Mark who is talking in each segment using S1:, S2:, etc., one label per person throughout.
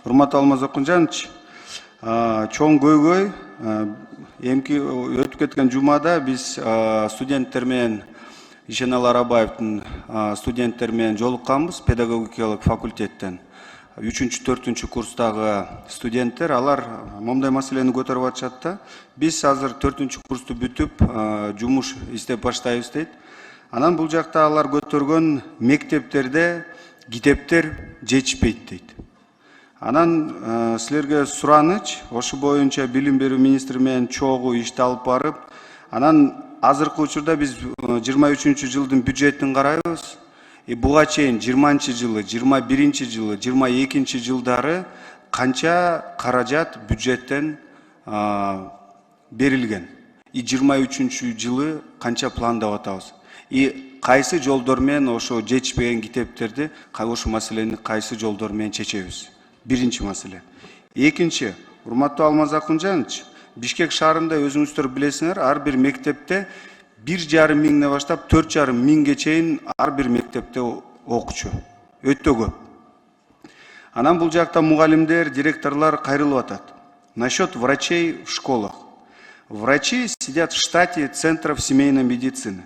S1: Урматтуу Алмаз Окунжанович, чоң көйгөй эмки өтүп кеткен жумада биз студенттер менен Ишеналы Арабаевдин студенттер менен жолукканбыз педагогикалык факультеттен. 3-4 курстагы студенттер алар момдай маселени көтөрүп атышат да. Биз азыр 4 курсту бүтүп жумуш иштеп баштайбыз дейт. Анан бул жакта алар көтөргөн мектептерде китептер жетишпейт дейт. Анан силерге сураныч, ошо боюнча билим берүү министри менен чогуу ишти алып барып, анан азыркы учурда биз 23-жылдын бюджетин карайбыз. Буга чейин 20-жылы, 21-жылы, 22-жылдары канча каражат бюджеттен берилген. 23-жылы канча пландап атабыз. Кайсы жолдор менен ошо жетишпеген китептерди, ошо маселени кайсы жолдор менен чечебиз? Биринчи маселе. Экинчи, урматтуу Алмаз Окунжанович, Бишкек шаарында өзүңүздөр билесиңер, ар бир мектепте 1,5 миңден баштап 4,5 миңге чейин ар бир мектепте окуучу. Өтө көп. Анан бул жакта мугалимдер, директорлор кайрылып атат. Насчет врачей в школах. Врачи сидят в штате центров семейной медицины.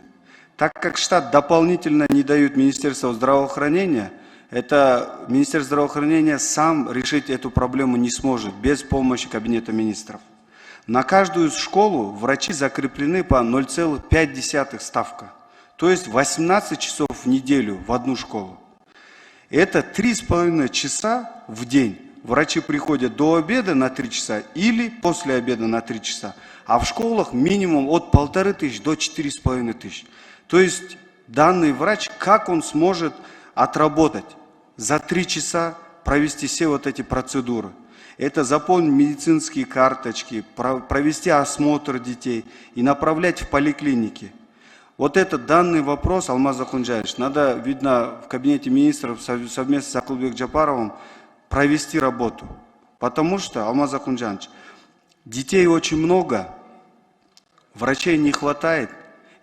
S1: Так как штат дополнительно не дают Министерство здравоохранения, это Министерство здравоохранения сам решить эту проблему не сможет без помощи Кабинета министров. На каждую школу врачи закреплены по 0,5 ставка. То есть 18 часов в неделю в одну школу. Это 3,5 часа в день. Врачи приходят до обеда на 3 часа или после обеда на 3 часа. А в школах минимум от 1500 до 4500. То есть данный врач, как он сможет отработать за 3 часа, провести все вот эти процедуры? Это заполнить медицинские карточки, провести осмотр детей и направлять в поликлиники. Вот этот данный вопрос, Алмаз Окунжанович, надо, видно, в Кабинете министров совместно с Акылбек Джапаровым провести работу. Потому что, Алмаз Окунжанович, детей очень много, врачей не хватает.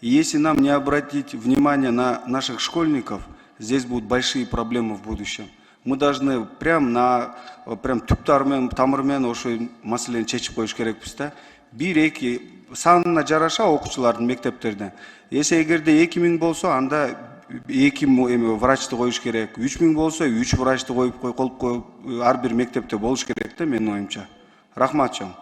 S1: И если нам не обратить внимание на наших школьников, здесь будут большие проблемы в будущем. Мы должны прям түптармен, тамырмен ошо маселени чечип коюш керекпиз да. 1-2 санына жараша окуучулардын мектептерден. Если эгерде 2000 болсо, анда 2 врачты коюш керек. 3000 болсо, 3 врачты коюп ар бир мектепте болуш керек да, менин оюмча. Рахмат чоң.